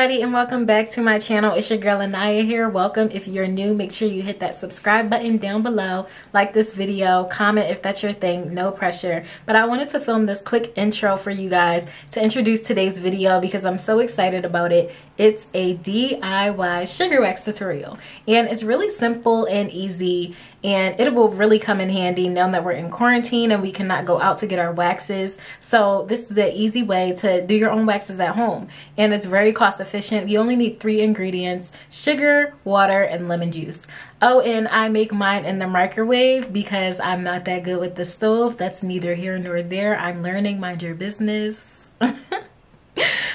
everybody, and welcome back to my channel. It's your girl Anaya here. Welcome. If you're new, make sure you hit that subscribe button down below, like this video, comment if that's your thing, no pressure. But I wanted to film this quick intro for you guys to introduce today's video because I'm so excited about it. It's a DIY sugar wax tutorial, and it's really simple and easy, and it will really come in handy now that we're in quarantine and we cannot go out to get our waxes. So this is an easy way to do your own waxes at home, and it's very cost efficient. You only need 3 ingredients: sugar, water, and lemon juice. Oh, and I make mine in the microwave because I'm not that good with the stove. That's neither here nor there. I'm learning, mind your business.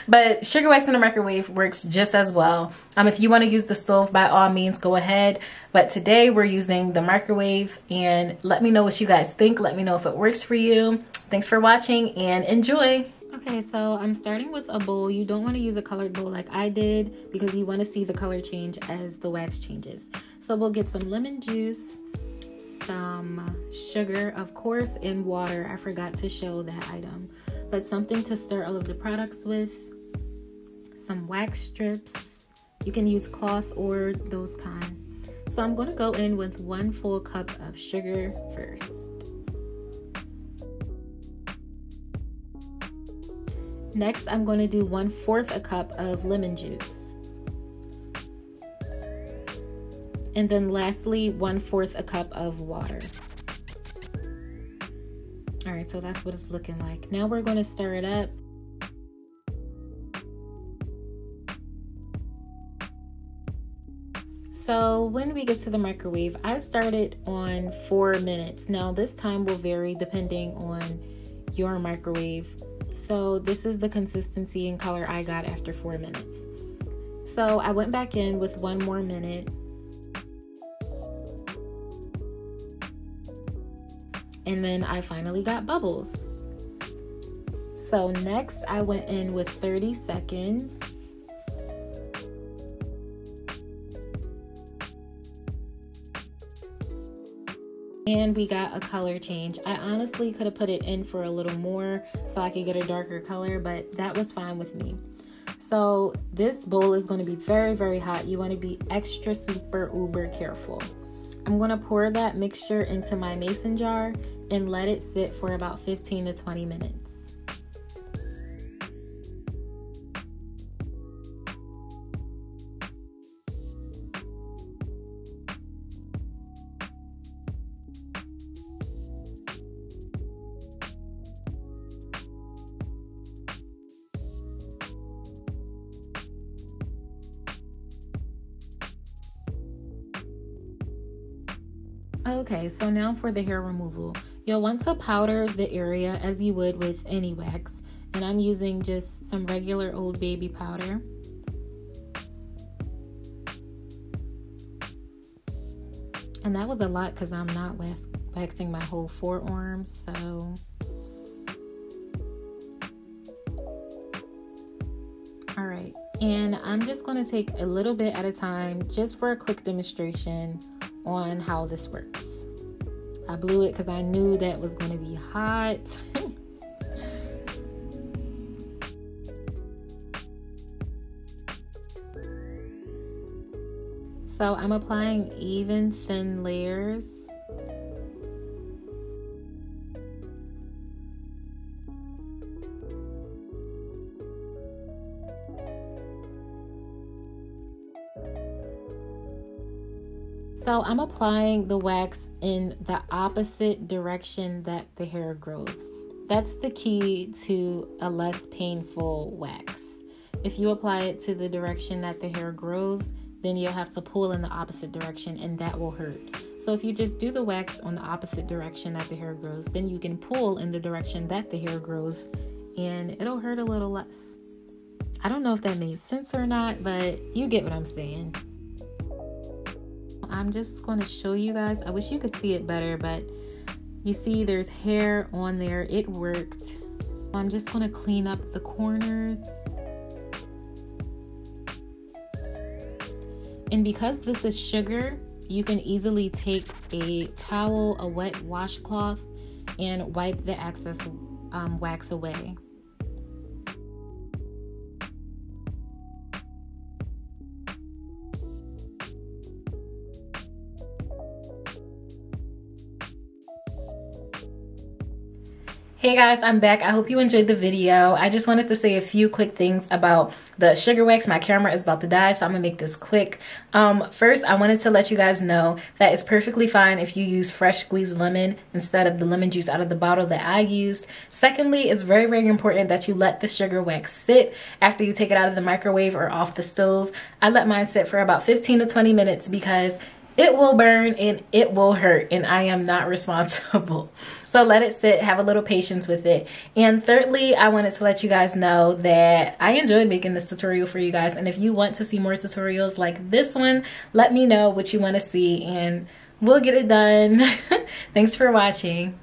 But sugar wax in the microwave works just as well. If you want to use the stove, by all means, go ahead. But today we're using the microwave, and let me know what you guys think. Let me know if it works for you. Thanks for watching and enjoy. Okay, so I'm starting with a bowl. You don't want to use a colored bowl like I did because you want to see the color change as the wax changes. So we'll get some lemon juice, some sugar, of course, and water. I forgot to show that item. But something to stir all of the products with. Some wax strips. You can use cloth or those kind. So I'm going to go in with 1 full cup of sugar first. Next, I'm going to do 1/4 a cup of lemon juice. And then lastly, 1/4 a cup of water. All right, so that's what it's looking like. Now we're going to stir it up. So when we get to the microwave, I started on 4 minutes. Now this time will vary depending on your microwave. So this is the consistency and color I got after 4 minutes. So I went back in with 1 more minute. And then I finally got bubbles. So next I went in with 30 seconds. And we got a color change. I honestly could have put it in for a little more so I could get a darker color, but that was fine with me. So this bowl is going to be very, very hot. You want to be extra, super, uber careful. I'm going to pour that mixture into my mason jar and let it sit for about 15 to 20 minutes. Okay, so now for the hair removal. You'll want to powder the area as you would with any wax. And I'm using just some regular Old Baby powder. And that was a lot because I'm not waxing my whole forearm, so. All right, and I'm just going to take a little bit at a time just for a quick demonstration on how this works. I blew it because I knew that was going to be hot. So I'm applying even thin layers. So I'm applying the wax in the opposite direction that the hair grows. That's the key to a less painful wax. If you apply it to the direction that the hair grows, then you'll have to pull in the opposite direction, and that will hurt. So if you just do the wax on the opposite direction that the hair grows, then you can pull in the direction that the hair grows, and it'll hurt a little less. I don't know if that made sense or not, but you get what I'm saying. I'm just going to show you guys. I wish you could see it better, but you see there's hair on there. It worked. I'm just going to clean up the corners. And because this is sugar, you can easily take a towel, a wet washcloth, and wipe the excess wax away. Hey guys, I'm back. I hope you enjoyed the video. I just wanted to say a few quick things about the sugar wax. My camera is about to die, so I'm gonna make this quick. First, I wanted to let you guys know that it's perfectly fine if you use fresh squeezed lemon instead of the lemon juice out of the bottle that I used. Secondly, it's very, very important that you let the sugar wax sit after you take it out of the microwave or off the stove. I let mine sit for about 15 to 20 minutes because it will burn and it will hurt, and I am not responsible. So let it sit, have a little patience with it. And thirdly, I wanted to let you guys know that I enjoyed making this tutorial for you guys, and if you want to see more tutorials like this one, let me know what you want to see and we'll get it done. Thanks for watching.